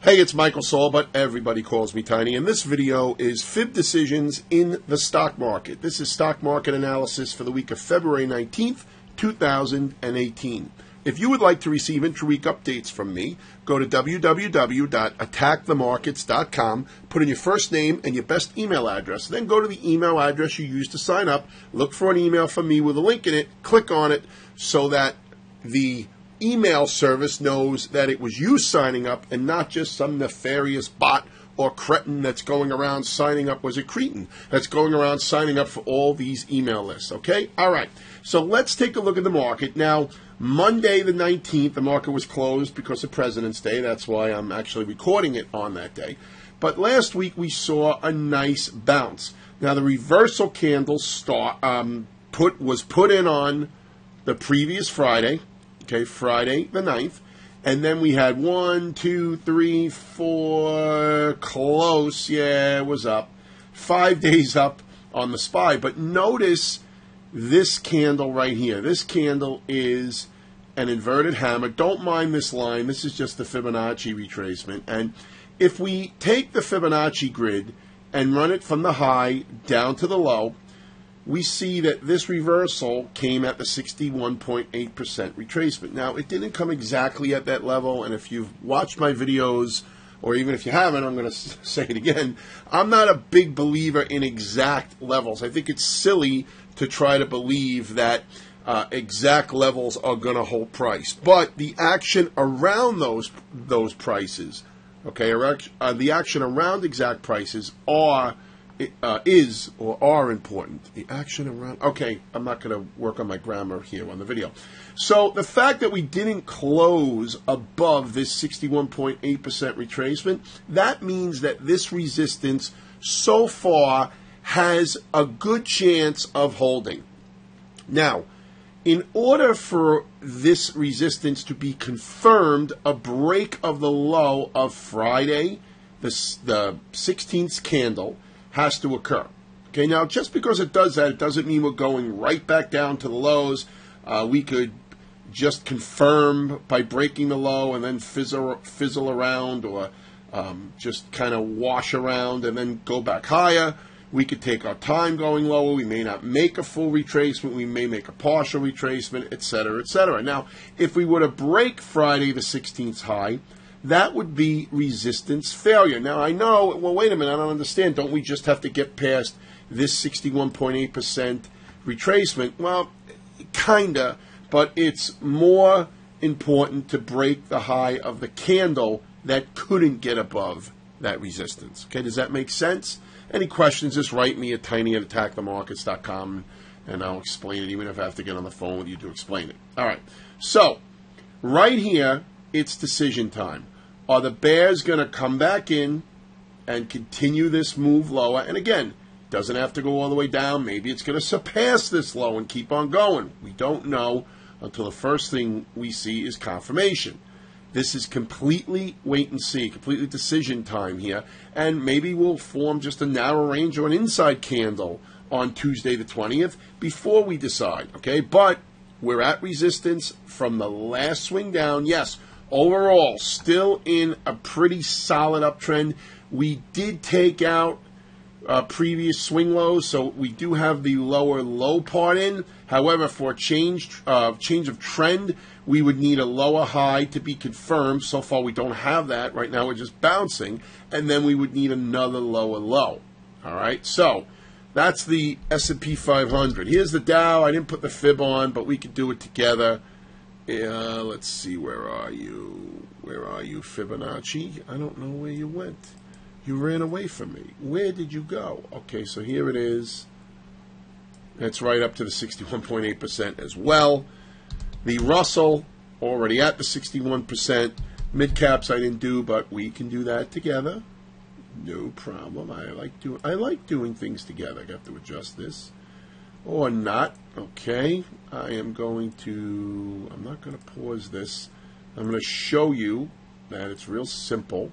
Hey, it's Michael Saul, but everybody calls me Tiny, and this video is Fib decisions in the stock market. This is stock market analysis for the week of February 19th, 2018. If you would like to receive intra-week updates from me, go to www.attackthemarkets.com, put in your first name and your best email address, then go to the email address you used to sign up, look for an email from me with a link in it, click on it so that the email service knows that it was you signing up and not just some nefarious bot or cretin that's going around signing up. Was it cretin that's going around signing up for all these email lists? Okay? All right. So let's take a look at the market. Now, Monday the 19th, the market was closed because of President's Day. That's why I'm actually recording it on that day. But last week we saw a nice bounce. Now, the reversal candle was put in on the previous Friday. Okay, Friday the 9th, and then we had 1, 2, 3, 4, close, yeah, it was up, 5 days up on the SPY, but notice this candle right here. This candle is an inverted hammer. Don't mind this line. This is just the Fibonacci retracement, and if we take the Fibonacci grid and run it from the high down to the low, we see that this reversal came at the 61.8% retracement. Now, it didn't come exactly at that level, and if you've watched my videos, or even if you haven't, I'm going to say it again, I'm not a big believer in exact levels. I think it's silly to try to believe that exact levels are going to hold price. But the action around those prices, okay, the action around exact prices are important. The action around, okay, I'm not going to work on my grammar here on the video. So the fact that we didn't close above this 61.8% retracement, that means that this resistance so far has a good chance of holding. Now, in order for this resistance to be confirmed, a break of the low of Friday, the 16th candle, has to occur. Okay, now just because it does that, it doesn't mean we're going right back down to the lows. We could just confirm by breaking the low and then fizzle around, or just kind of wash around and then go back higher. We could take our time going lower. We may not make a full retracement. We may make a partial retracement, etc., etc. Now, if we were to break Friday the 16th high, that would be resistance failure. Now, I know, well, wait a minute, I don't understand. Don't we just have to get past this 61.8% retracement? Well, kinda, but it's more important to break the high of the candle that couldn't get above that resistance. Okay, does that make sense? Any questions, just write me at tiny@attackthemarkets.com, and I'll explain it, even if I have to get on the phone with you to explain it. All right, so right here, it's decision time. Are the bears going to come back in and continue this move lower? And again, doesn't have to go all the way down. Maybe it's going to surpass this low and keep on going. We don't know until the first thing we see is confirmation. This is completely wait and see, completely decision time here. And maybe we'll form just a narrow range or an inside candle on Tuesday the 20th before we decide. Okay, but we're at resistance from the last swing down. Yes, overall, still in a pretty solid uptrend. We did take out previous swing lows, so we do have the lower low part in. However, for a change of trend, we would need a lower high to be confirmed. So far, we don't have that. Right now, we're just bouncing, and then we would need another lower low. All right, so that's the S&P 500. Here's the Dow. I didn't put the fib on, but we could do it together. Let's see, where are you? Where are you, Fibonacci? I don't know where you went. You ran away from me. Where did you go? Okay, so here it is. It's right up to the 61.8% as well. The Russell, already at the 61%. Mid-caps I didn't do, but we can do that together. No problem. I like doing things together. I have to adjust this. Or not. Okay. I'm not going to pause this. I'm going to show you that it's real simple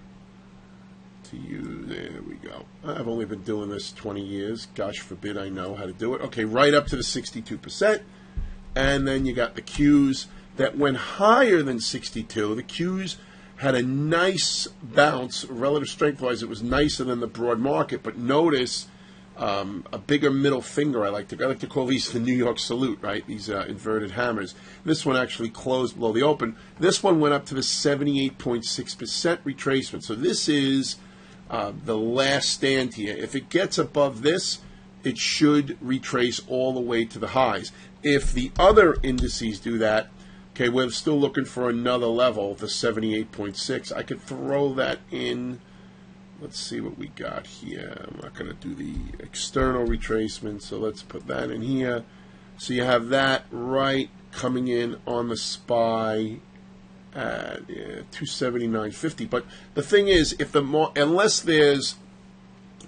to use. There we go. I've only been doing this 20 years. Gosh forbid I know how to do it. Okay, right up to the 62%. And then you got the Qs that went higher than 62. The Qs had a nice bounce. Relative strength-wise, it was nicer than the broad market, but notice a bigger middle finger. I like to call these the New York salute, right? These inverted hammers. This one actually closed below the open. This one went up to the 78.6% retracement. So this is the last stand here. If it gets above this, it should retrace all the way to the highs. If the other indices do that, okay, we're still looking for another level, the 78.6. I could throw that in. Let's see what we got here. I'm not going to do the external retracement, so let's put that in here. So you have that right coming in on the SPY at 279.50. But the thing is, if unless there's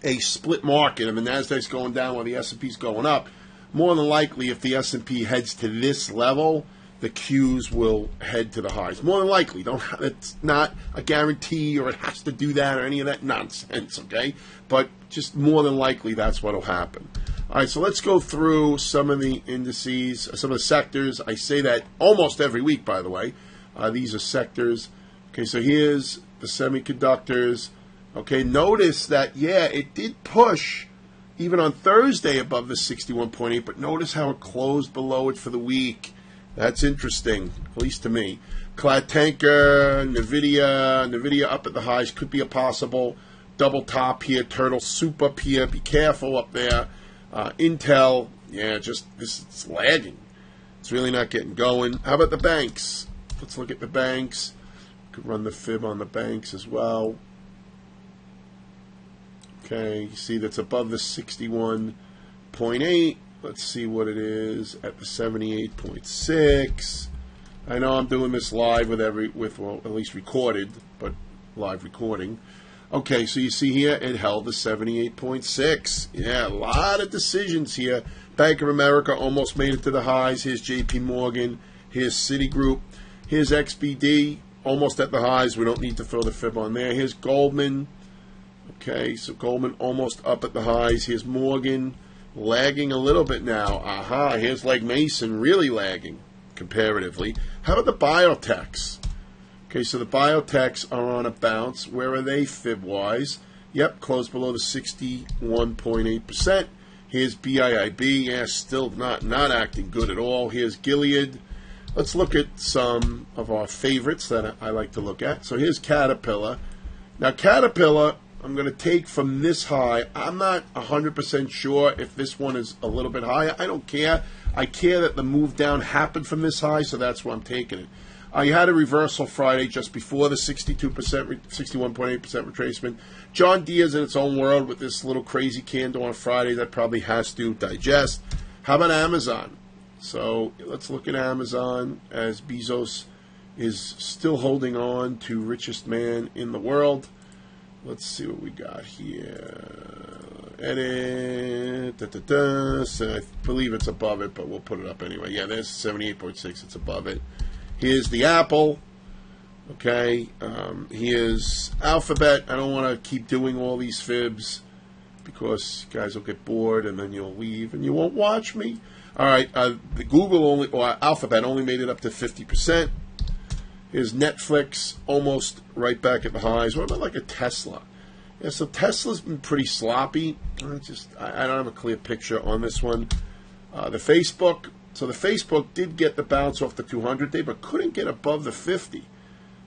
a split market and the Nasdaq's going down while the S&P's going up, more than likely, if the S&P heads to this level, the Qs will head to the highs. More than likely. It's not a guarantee or it has to do that or any of that nonsense, okay? But just more than likely, that's what will happen. All right, so let's go through some of the indices, some of the sectors. I say that almost every week, by the way. These are sectors. Okay, so here's the semiconductors. Okay, notice that, yeah, it did push even on Thursday above the 61.8, but notice how it closed below it for the week. That's interesting, at least to me. Clad Tanker, NVIDIA up at the highs could be a possible double top here. Turtle soup up here. Be careful up there. Intel, yeah, just it's lagging. It's really not getting going. How about the banks? Let's look at the banks. Could run the fib on the banks as well. Okay, you see that's above the 61.8. Let's see what it is at the 78.6. I know I'm doing this live well, at least recorded, but live recording. Okay, so you see here it held the 78.6. Yeah, a lot of decisions here. Bank of America almost made it to the highs. Here's JP Morgan. Here's Citigroup. Here's XBD almost at the highs. We don't need to throw the fib on there. Here's Goldman. Okay, so Goldman almost up at the highs. Here's Morgan. Lagging a little bit now. Aha, here's Legg Mason really lagging comparatively. How about the biotechs? Okay, so the biotechs are on a bounce. Where are they fib-wise? Yep, closed below the 61.8%. Here's BIIB. Yeah, still not acting good at all. Here's Gilead. Let's look at some of our favorites that I like to look at. So here's Caterpillar. Now, Caterpillar, I'm going to take from this high. I'm not 100% sure if this one is a little bit higher. I don't care. I care that the move down happened from this high, so that's where I'm taking it. You had a reversal Friday just before the 61.8% retracement. John Deere's in its own world with this little crazy candle on Friday that probably has to digest. How about Amazon? So let's look at Amazon as Bezos is still holding on to richest man in the world. Let's see what we got here. Edit. So I believe it's above it, but we'll put it up anyway. Yeah, there's 78.6. It's above it. Here's the Apple. Okay. Here's Alphabet. I don't want to keep doing all these fibs because you guys will get bored and then you'll leave and you won't watch me. All right. The Google Alphabet only made it up to 50%. Here's Netflix, almost right back at the highs. What about like a Tesla? Yeah, so Tesla's been pretty sloppy. I don't have a clear picture on this one. The Facebook. So the Facebook did get the bounce off the 200-day, but couldn't get above the 50.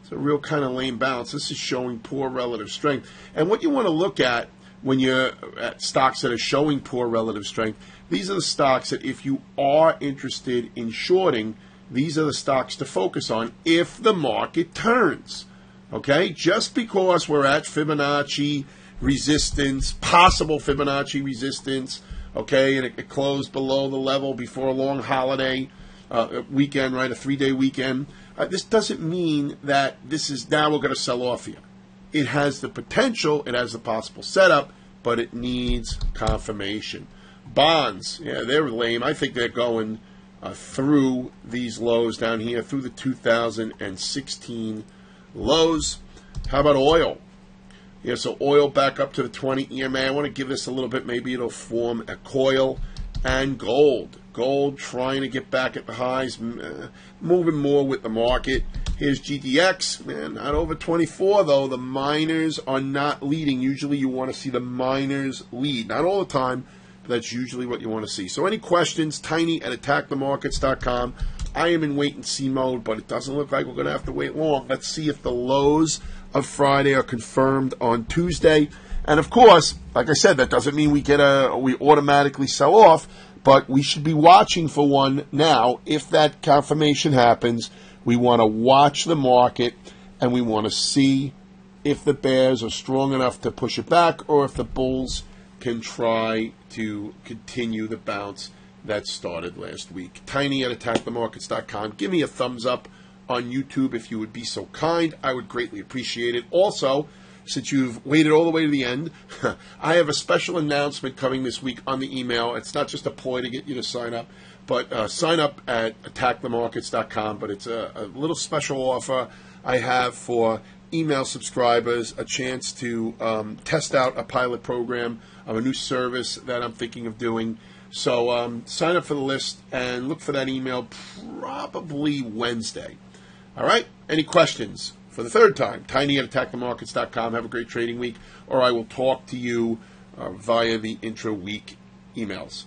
It's a real kind of lame bounce. This is showing poor relative strength. And what you want to look at when you're at stocks that are showing poor relative strength, these are the stocks that if you are interested in shorting, these are the stocks to focus on if the market turns. Okay? Just because we're at Fibonacci resistance, possible Fibonacci resistance, okay, and it closed below the level before a long holiday weekend, right, a 3-day weekend, this doesn't mean that this is now we're going to sell off here. It has the potential, it has the possible setup, but it needs confirmation. Bonds, yeah, they're lame. I think they're going through these lows down here, through the 2016 lows. How about oil? Yeah, so oil back up to the 20 EMA. I want to give this a little bit. Maybe it'll form a coil. And gold. Gold trying to get back at the highs, moving more with the market. Here's GDX, man, not over 24 though. The minors are not leading. Usually you want to see the minors lead. Not all the time, but that's usually what you want to see. So any questions, tiny@attackthemarkets.com. I am in wait-and-see mode, but it doesn't look like we're going to have to wait long. Let's see if the lows of Friday are confirmed on Tuesday. And of course, like I said, that doesn't mean we automatically sell off, but we should be watching for one now. If that confirmation happens, we want to watch the market, and we want to see if the bears are strong enough to push it back, or if the bulls can try to continue the bounce that started last week. Tiny@attackthemarkets.com. Give me a thumbs up on YouTube if you would be so kind. I would greatly appreciate it. Also, since you've waited all the way to the end, I have a special announcement coming this week on the email. It's not just a ploy to get you to sign up, but sign up at attackthemarkets.com. But it's a little special offer I have for email subscribers, a chance to test out a pilot program of a new service that I'm thinking of doing. So sign up for the list and look for that email probably Wednesday. All right? Any questions? For the third time, tiny@attackthemarkets.com. Have a great trading week, or I will talk to you via the intra-week emails.